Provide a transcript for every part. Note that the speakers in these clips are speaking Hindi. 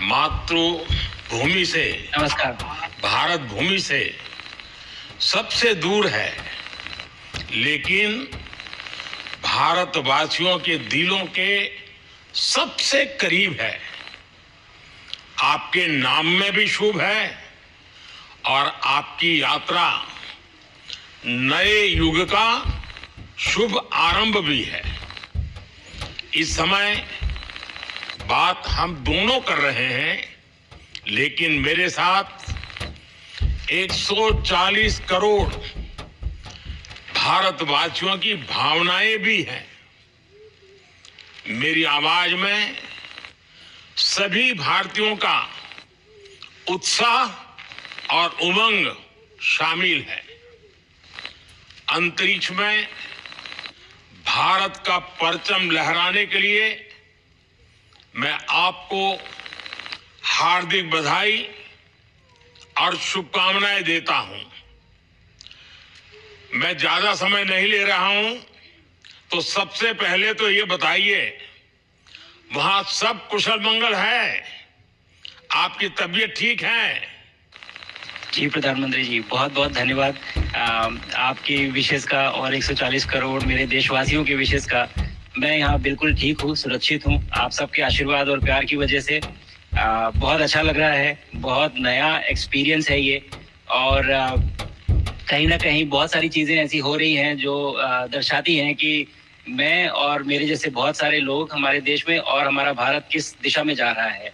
मातृभूमि से, नमस्कार। भारत भूमि से सबसे दूर है, लेकिन भारतवासियों के दिलों के सबसे करीब है। आपके नाम में भी शुभ है और आपकी यात्रा नए युग का शुभ आरंभ भी है। इस समय बात हम दोनों कर रहे हैं, लेकिन मेरे साथ 140 करोड़ भारतवासियों की भावनाएं भी हैं। मेरी आवाज में सभी भारतीयों का उत्साह और उमंग शामिल है। अंतरिक्ष में भारत का परचम लहराने के लिए मैं आपको हार्दिक बधाई और शुभकामनाएं देता हूं। मैं ज्यादा समय नहीं ले रहा हूं, तो सबसे पहले तो ये बताइए, वहां सब कुशल मंगल है? आपकी तबीयत ठीक है? जी प्रधानमंत्री जी, बहुत बहुत धन्यवाद आपकी विशेष का और 140 करोड़ मेरे देशवासियों की विशेष का। मैं यहाँ बिल्कुल ठीक हूँ, सुरक्षित हूँ। आप सबके आशीर्वाद और प्यार की वजह से बहुत अच्छा लग रहा है। बहुत नया एक्सपीरियंस है ये, और कहीं ना कहीं बहुत सारी चीजें ऐसी हो रही हैं जो दर्शाती हैं कि मैं और मेरे जैसे बहुत सारे लोग हमारे देश में और हमारा भारत किस दिशा में जा रहा है।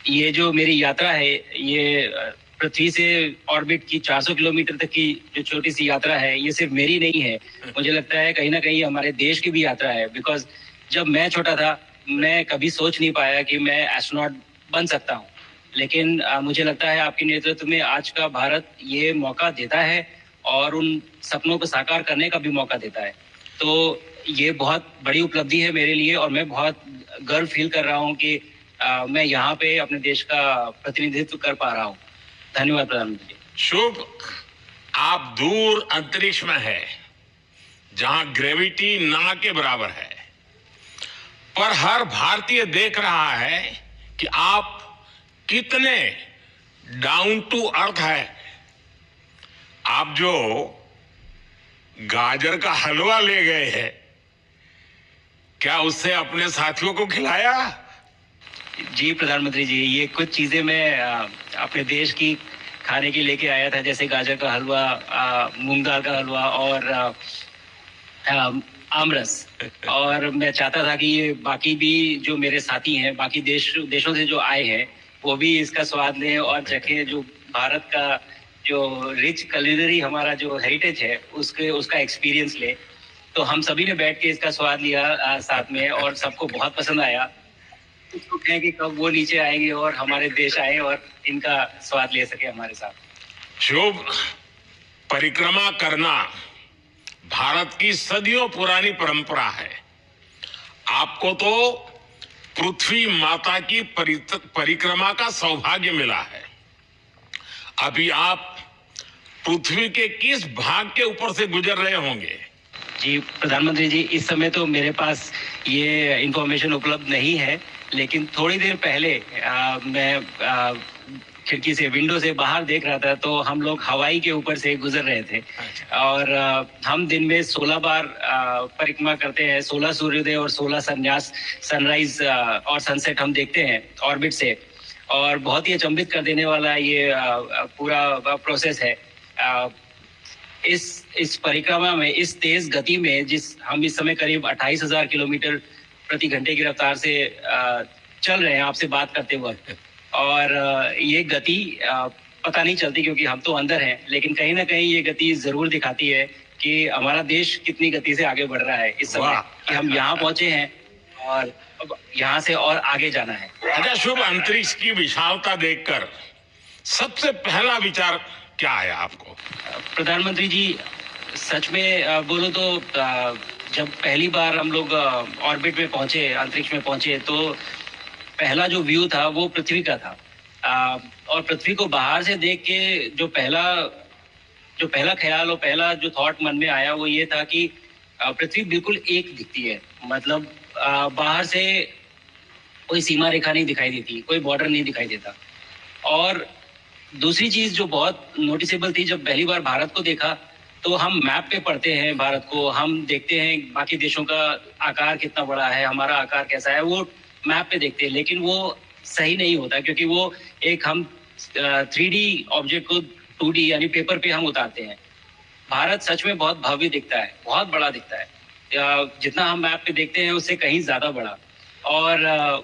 ये जो मेरी यात्रा है, ये पृथ्वी से ऑर्बिट की 400 किलोमीटर तक की जो छोटी सी यात्रा है, ये सिर्फ मेरी नहीं है। मुझे लगता है कहीं ना कहीं हमारे देश की भी यात्रा है। बिकॉज जब मैं छोटा था, मैं कभी सोच नहीं पाया कि मैं एस्ट्रोनॉट बन सकता हूँ, लेकिन मुझे लगता है आपके नेतृत्व में आज का भारत ये मौका देता है और उन सपनों को साकार करने का भी मौका देता है। तो ये बहुत बड़ी उपलब्धि है मेरे लिए, और मैं बहुत गर्व फील कर रहा हूँ कि मैं यहाँ पे अपने देश का प्रतिनिधित्व कर पा रहा हूँ। धन्यवाद प्रधानमंत्री। शुभ। आप दूर अंतरिक्ष में है, जहां ग्रेविटी ना के बराबर है, पर हर भारतीय देख रहा है कि आप कितने डाउन टू अर्थ है। आप जो गाजर का हलवा ले गए हैं, क्या उससे अपने साथियों को खिलाया? जी प्रधानमंत्री जी, ये कुछ चीजें मैं अपने देश की खाने की लेके आया था, जैसे गाजर का हलवा, मूंग दाल का हलवा और आमरस। और मैं चाहता था कि ये बाकी भी जो मेरे साथी हैं, बाकी देशों से जो आए हैं, वो भी इसका स्वाद लें और चखें, जो भारत का जो रिच कलिनरी हमारा जो हेरिटेज है उसका एक्सपीरियंस ले। तो हम सभी ने बैठ के इसका स्वाद लिया साथ में, और सबको बहुत पसंद आया। तो कहें कि कब वो नीचे आएंगे और हमारे देश आए और इनका स्वाद ले सके हमारे साथ। शुभ। परिक्रमा करना भारत की सदियों पुरानी परंपरा है। आपको तो पृथ्वी माता की परिक्रमा का सौभाग्य मिला है। अभी आप पृथ्वी के किस भाग के ऊपर से गुजर रहे होंगे? जी प्रधानमंत्री जी, इस समय तो मेरे पास ये इंफॉर्मेशन उपलब्ध नहीं है, लेकिन थोड़ी देर पहले मैं खिड़की से, विंडो से बाहर देख रहा था, तो हम लोग हवाई के ऊपर से गुजर रहे थे। और हम दिन में 16 बार परिक्रमा करते हैं, 16 सूर्योदय और 16 संन्यास, सनराइज और सनसेट हम देखते हैं ऑर्बिट से। और बहुत ही अचंभित कर देने वाला ये पूरा प्रोसेस है। इस परिक्रमा में, इस तेज गति में, हम इस समय करीब 28,000 किलोमीटर प्रति घंटे की रफ्तार से चल रहे हैं आपसे बात करते वक्त, और ये गति पता नहीं चलती क्योंकि हम तो अंदर हैं, लेकिन कहीं ना कहीं ये गति जरूर दिखाती है कि हमारा देश कितनी गति से आगे बढ़ रहा है इस समय, कि हम यहाँ पहुंचे हैं और अब यहाँ से और आगे जाना है। अच्छा शुभ, अंतरिक्ष की विशालता देखकर सबसे पहला विचार क्या आया आपको? प्रधानमंत्री जी, सच में बोलो तो जब पहली बार हम लोग ऑर्बिट में पहुंचे, अंतरिक्ष में पहुंचे, तो पहला जो व्यू था वो पृथ्वी का था। और पृथ्वी को बाहर से देख के जो पहला ख्याल और पहला जो थॉट मन में आया वो ये था कि पृथ्वी बिल्कुल एक दिखती है। मतलब बाहर से कोई सीमा रेखा नहीं दिखाई देती, कोई बॉर्डर नहीं दिखाई देता। और दूसरी चीज जो बहुत नोटिसेबल थी, जब पहली बार भारत को देखा तो हम मैप पे पढ़ते हैं भारत को, हम देखते हैं बाकी देशों का आकार कितना बड़ा है, हमारा आकार कैसा है, वो मैप पे देखते हैं, लेकिन वो सही नहीं होता, क्योंकि वो एक हम 3D ऑब्जेक्ट को 2D यानी पेपर पे हम उतारते हैं। भारत सच में बहुत भव्य दिखता है, बहुत बड़ा दिखता है, जितना हम मैप पे देखते हैं उससे कहीं ज्यादा बड़ा। और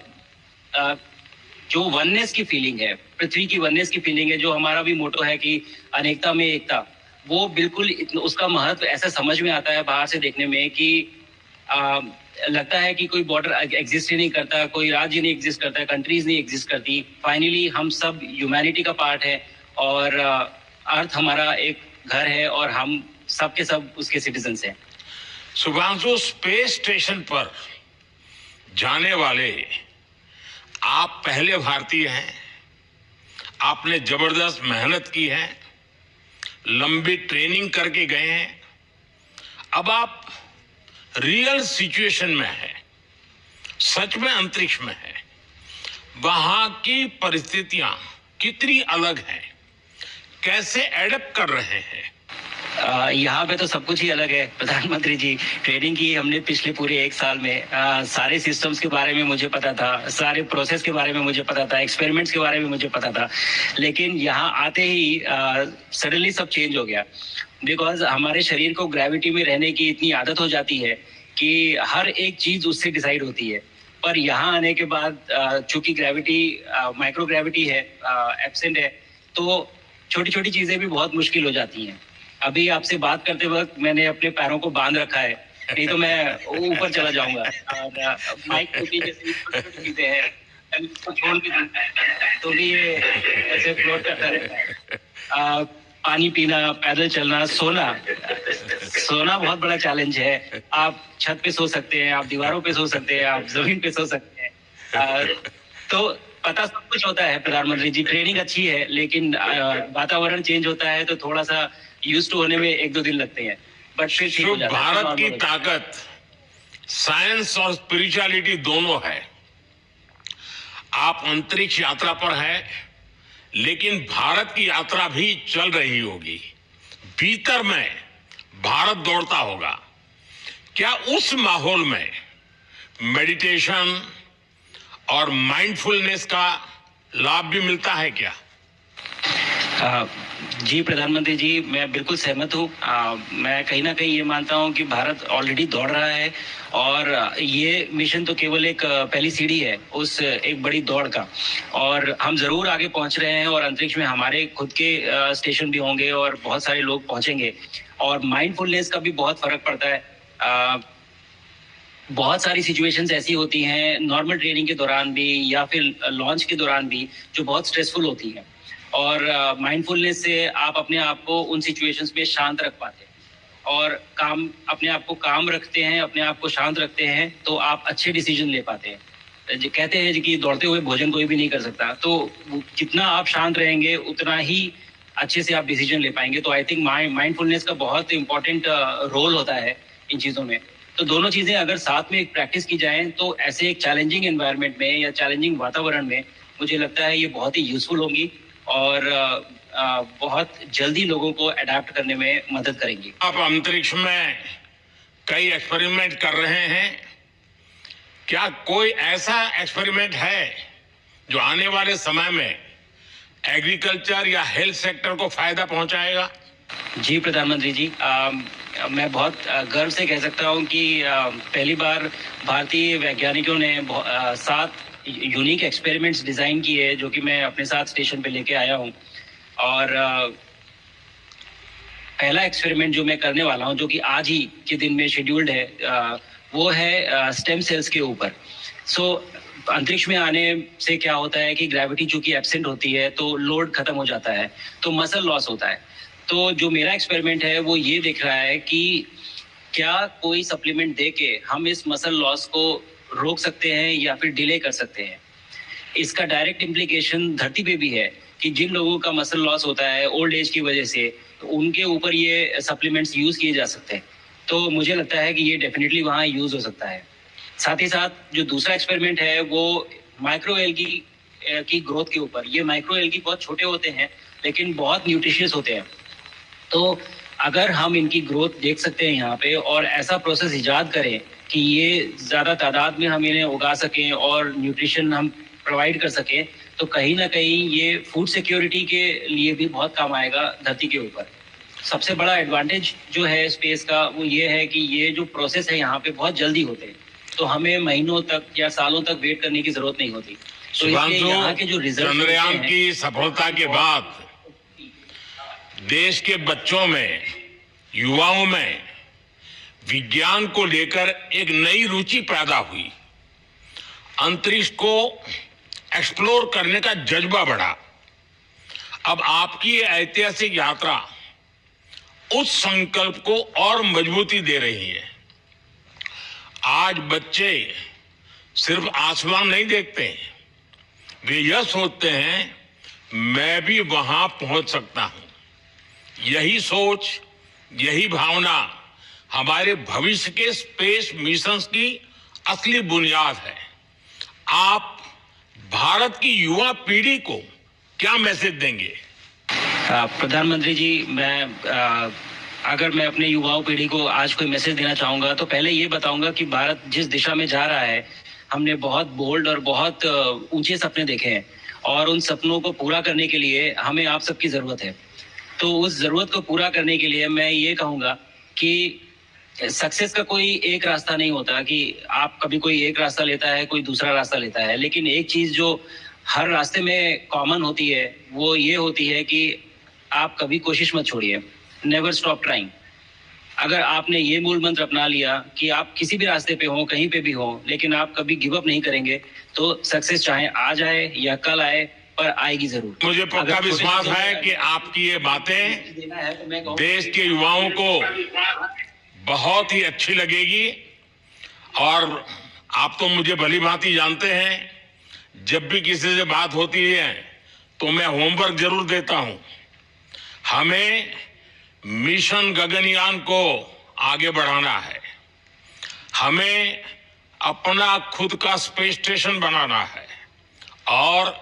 जो वननेस की फीलिंग है, पृथ्वी की वननेस की फीलिंग है, जो हमारा भी मोटो है कि अनेकता में एकता, वो बिल्कुल उसका महत्व ऐसा समझ में आता है बाहर से देखने में कि लगता है कि कोई बॉर्डर एग्जिस्ट ही नहीं करता, कोई राज्य नहीं एग्जिस्ट करता, कंट्रीज नहीं एग्जिस्ट करती। फाइनली हम सब ह्यूमैनिटी का पार्ट है और अर्थ हमारा एक घर है और हम सब के सब उसके सिटीजन्स हैं। शुभांशु, स्पेस स्टेशन पर जाने वाले आप पहले भारतीय हैं। आपने जबरदस्त मेहनत की है, लंबी ट्रेनिंग करके गए हैं। अब आप रियल सिचुएशन में हैं, सच में अंतरिक्ष में हैं। वहां की परिस्थितियां कितनी अलग हैं, कैसे एडप्ट कर रहे हैं? यहाँ पे तो सब कुछ ही अलग है प्रधानमंत्री जी। ट्रेनिंग की हमने पिछले पूरे 1 साल में, सारे सिस्टम्स के बारे में मुझे पता था, सारे प्रोसेस के बारे में मुझे पता था, एक्सपेरिमेंट्स के बारे में मुझे पता था, लेकिन यहाँ आते ही सडनली सब चेंज हो गया। बिकॉज हमारे शरीर को ग्रेविटी में रहने की इतनी आदत हो जाती है कि हर एक चीज उससे डिसाइड होती है। पर यहाँ आने के बाद चूंकि ग्रेविटी माइक्रो ग्रेविटी है, एब्सेंट है, तो छोटी छोटी चीजें भी बहुत मुश्किल हो जाती हैं। अभी आपसे बात करते वक्त मैंने अपने पैरों को बांध रखा है, नहीं तो मैं ऊपर चला जाऊंगा। और माइक टूटी जैसी छोटी चीजें हैं, इसको छोड़ भी दूं तो भी ये ऐसे फ्लोट करता रहता है। पानी पीना, पैदल चलना, सोना बहुत बड़ा चैलेंज है। आप छत पे सो सकते हैं, आप दीवारों पे सो सकते हैं, आप जमीन पे सो सकते हैं। तो पता सब कुछ होता है प्रधानमंत्री जी, ट्रेनिंग अच्छी है, लेकिन वातावरण चेंज होता है तो थोड़ा सा यूज टू होने में 1-2 दिन लगते हैं, बट फिर ठीक हो जाता है। भारत की ताकत साइंस और स्पिरिचुअलिटी दोनों है। आप अंतरिक्ष यात्रा पर हैं, लेकिन भारत की यात्रा भी चल रही होगी। भीतर में भारत दौड़ता होगा। क्या उस माहौल में मेडिटेशन और माइंडफुलनेस का लाभ भी मिलता है क्या? जी प्रधानमंत्री जी, मैं बिल्कुल सहमत हूँ। मैं कहीं ना कहीं ये मानता हूँ कि भारत ऑलरेडी दौड़ रहा है और ये मिशन तो केवल एक पहली सीढ़ी है उस एक बड़ी दौड़ का, और हम जरूर आगे पहुंच रहे हैं और अंतरिक्ष में हमारे खुद के स्टेशन भी होंगे और बहुत सारे लोग पहुंचेंगे। और माइंडफुलनेस का भी बहुत फर्क पड़ता है। बहुत सारी सिचुएशंस ऐसी होती हैं नॉर्मल ट्रेनिंग के दौरान भी या फिर लॉन्च के दौरान भी, जो बहुत स्ट्रेसफुल होती हैं, और माइंडफुलनेस से आप अपने आप को उन सिचुएशंस में शांत रख पाते हैं और अपने आप को काम रखते हैं, अपने आप को शांत रखते हैं, तो आप अच्छे डिसीजन ले पाते हैं। जो कहते हैं कि दौड़ते हुए भोजन कोई भी नहीं कर सकता, तो जितना आप शांत रहेंगे उतना ही अच्छे से आप डिसीजन ले पाएंगे। तो आई थिंक माइंडफुलनेस का बहुत इंपॉर्टेंट रोल होता है इन चीजों में। तो दोनों चीजें अगर साथ में एक प्रैक्टिस की जाएं तो ऐसे एक चैलेंजिंग एनवायरनमेंट में या चैलेंजिंग वातावरण में मुझे लगता है ये बहुत ही यूजफुल होंगी और बहुत जल्दी लोगों को अडेप्ट करने में मदद करेंगी। आप अंतरिक्ष में कई एक्सपेरिमेंट कर रहे हैं। क्या कोई ऐसा एक्सपेरिमेंट है जो आने वाले समय में एग्रीकल्चर या हेल्थ सेक्टर को फायदा पहुंचाएगा? जी प्रधानमंत्री जी, मैं बहुत गर्व से कह सकता हूं कि पहली बार भारतीय वैज्ञानिकों ने 7 यूनिक एक्सपेरिमेंट्स डिजाइन किए, जो कि मैं अपने साथ स्टेशन पे लेके आया हूं। और पहला एक्सपेरिमेंट जो मैं करने वाला हूं, जो कि आज ही के दिन में शेड्यूल्ड है, वो है स्टेम सेल्स के ऊपर। सो अंतरिक्ष में आने से क्या होता है कि ग्रेविटी चूंकि एब्सेंट होती है तो लोड खत्म हो जाता है, तो मसल लॉस होता है। तो जो मेरा एक्सपेरिमेंट है वो ये देख रहा है कि क्या कोई सप्लीमेंट दे के हम इस मसल लॉस को रोक सकते हैं या फिर डिले कर सकते हैं। इसका डायरेक्ट इम्प्लीकेशन धरती पे भी है कि जिन लोगों का मसल लॉस होता है ओल्ड एज की वजह से, तो उनके ऊपर ये सप्लीमेंट्स यूज किए जा सकते हैं। तो मुझे लगता है कि ये डेफिनेटली वहाँ यूज हो सकता है। साथ ही साथ जो दूसरा एक्सपेरिमेंट है वो माइक्रो एल्गी की ग्रोथ के ऊपर। ये माइक्रो एल्गी बहुत छोटे होते हैं लेकिन बहुत न्यूट्रिशियस होते हैं। तो अगर हम इनकी ग्रोथ देख सकते हैं यहाँ पे और ऐसा प्रोसेस इजाद करें कि ये ज्यादा तादाद में हम इन्हें उगा सकें और न्यूट्रिशन हम प्रोवाइड कर सकें, तो कहीं ना कहीं ये फूड सिक्योरिटी के लिए भी बहुत काम आएगा धरती के ऊपर। सबसे बड़ा एडवांटेज जो है स्पेस का वो ये है कि ये जो प्रोसेस है यहाँ पे बहुत जल्दी होते हैं, तो हमें महीनों तक या सालों तक वेट करने की जरूरत नहीं होती। तो इसलिए यहाँ के जो रिजल्ट चंद्रयान की सफलता के बाद देश के बच्चों में, युवाओं में विज्ञान को लेकर एक नई रुचि पैदा हुई। अंतरिक्ष को एक्सप्लोर करने का जज्बा बढ़ा। अब आपकी ये ऐतिहासिक यात्रा उस संकल्प को और मजबूती दे रही है। आज बच्चे सिर्फ आसमान नहीं देखते, वे यह सोचते हैं मैं भी वहां पहुंच सकता हूं। यही सोच, यही भावना हमारे भविष्य के स्पेस मिशंस की असली बुनियाद है। आप भारत की युवा पीढ़ी को क्या मैसेज देंगे? प्रधानमंत्री जी, अगर मैं अपने युवाओं पीढ़ी को आज कोई मैसेज देना चाहूंगा तो पहले ये बताऊंगा कि भारत जिस दिशा में जा रहा है, हमने बहुत बोल्ड और बहुत ऊंचे सपने देखे हैं और उन सपनों को पूरा करने के लिए हमें आप सबकी जरूरत है। तो उस जरूरत को पूरा करने के लिए मैं ये कहूंगा कि सक्सेस का कोई एक रास्ता नहीं होता कि आप कभी कोई एक रास्ता लेता है, कोई दूसरा रास्ता लेता है, लेकिन एक चीज जो हर रास्ते में कॉमन होती है वो ये होती है कि आप कभी कोशिश मत छोड़िए, नेवर स्टॉप ट्राइंग। अगर आपने ये मूल मंत्र अपना लिया कि आप किसी भी रास्ते पे हो, कहीं पे भी हो, लेकिन आप कभी गिव अप नहीं करेंगे, तो सक्सेस चाहे आज आए या कल आए पर आएगी जरूर। मुझे पक्का विश्वास है कि आपकी ये बातें देश के युवाओं को बहुत ही अच्छी लगेगी। और आप तो मुझे भली भांति जानते हैं, जब भी किसी से बात होती है तो मैं होमवर्क जरूर देता हूं। हमें मिशन गगनयान को आगे बढ़ाना है, हमें अपना खुद का स्पेस स्टेशन बनाना है और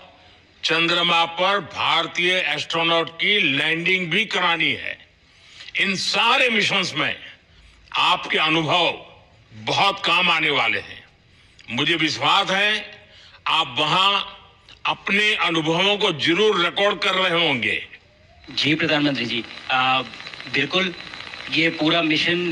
चंद्रमा पर भारतीय एस्ट्रोनॉट की लैंडिंग भी करानी है। इन सारे मिशंस में आपके अनुभव बहुत काम आने वाले हैं। मुझे विश्वास है आप वहां अपने अनुभवों को जरूर रिकॉर्ड कर रहे होंगे। जी प्रधानमंत्री जी, बिल्कुल। ये पूरा मिशन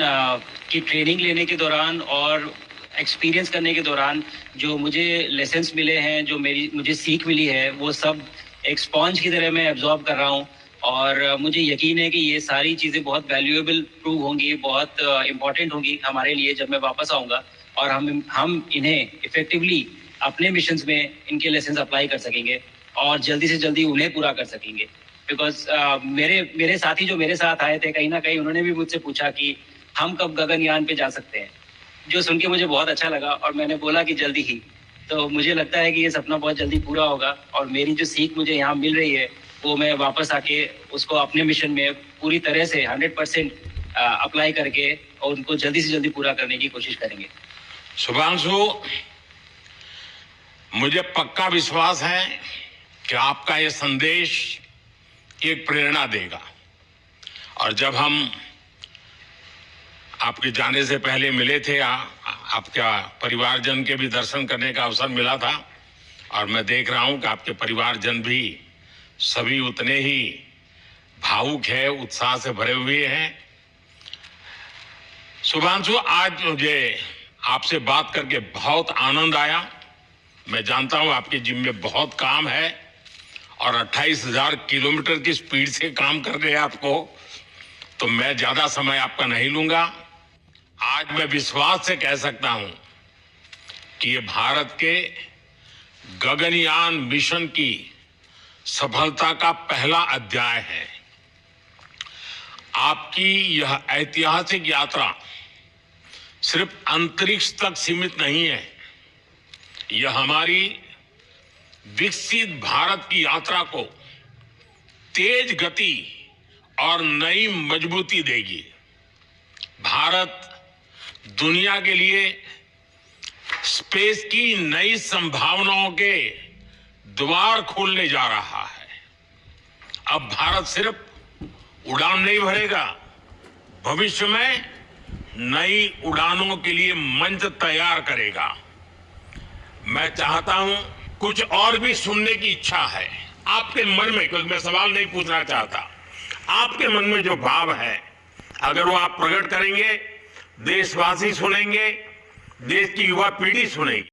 की ट्रेनिंग लेने के दौरान और एक्सपीरियंस करने के दौरान जो मुझे लेसन्स मिले हैं, जो मुझे सीख मिली है, वो सब एक स्पॉन्ज की तरह मैं एब्जॉर्ब कर रहा हूँ और मुझे यकीन है कि ये सारी चीज़ें बहुत वैल्यूएबल प्रूव होंगी, बहुत इम्पोर्टेंट होंगी हमारे लिए जब मैं वापस आऊँगा और हम इन्हें इफेक्टिवली अपने मिशंस में इनके लेसन्स अप्लाई कर सकेंगे और जल्दी से जल्दी उन्हें पूरा कर सकेंगे। बिकॉज मेरे साथी जो मेरे साथ आए थे, कहीं ना कहीं उन्होंने भी मुझसे पूछा कि हम कब गगनयान पे जा सकते हैं, जो सुन के मुझे बहुत अच्छा लगा और मैंने बोला कि जल्दी ही। तो मुझे लगता है कि ये सपना बहुत जल्दी पूरा होगा और मेरी जो सीख मुझे यहाँ मिल रही है वो मैं वापस आके उसको अपने मिशन में पूरी तरह से 100% अप्लाई करके और उनको जल्दी से जल्दी पूरा करने की कोशिश करेंगे। शुभांशु, मुझे पक्का विश्वास है कि आपका ये संदेश एक प्रेरणा देगा। और जब हम आपके जाने से पहले मिले थे, आपका परिवारजन के भी दर्शन करने का अवसर मिला था और मैं देख रहा हूं कि आपके परिवारजन भी सभी उतने ही भावुक है, उत्साह से भरे हुए हैं। शुभांशु, आज मुझे आपसे बात करके बहुत आनंद आया। मैं जानता हूं आपके जिम में बहुत काम है और 28,000 किलोमीटर की स्पीड से काम कर रहे हैं आपको, तो मैं ज्यादा समय आपका नहीं लूंगा। आज मैं विश्वास से कह सकता हूं कि ये भारत के गगनयान मिशन की सफलता का पहला अध्याय है। आपकी यह ऐतिहासिक यात्रा सिर्फ अंतरिक्ष तक सीमित नहीं है, यह हमारी विकसित भारत की यात्रा को तेज गति और नई मजबूती देगी। भारत दुनिया के लिए स्पेस की नई संभावनाओं के द्वार खोलने जा रहा है। अब भारत सिर्फ उड़ान नहीं भरेगा, भविष्य में नई उड़ानों के लिए मंच तैयार करेगा। मैं चाहता हूं, कुछ और भी सुनने की इच्छा है आपके मन में, क्योंकि मैं सवाल नहीं पूछना चाहता, आपके मन में जो भाव है अगर वो आप प्रकट करेंगे, देशवासी सुनेंगे, देश की युवा पीढ़ी सुनेगी।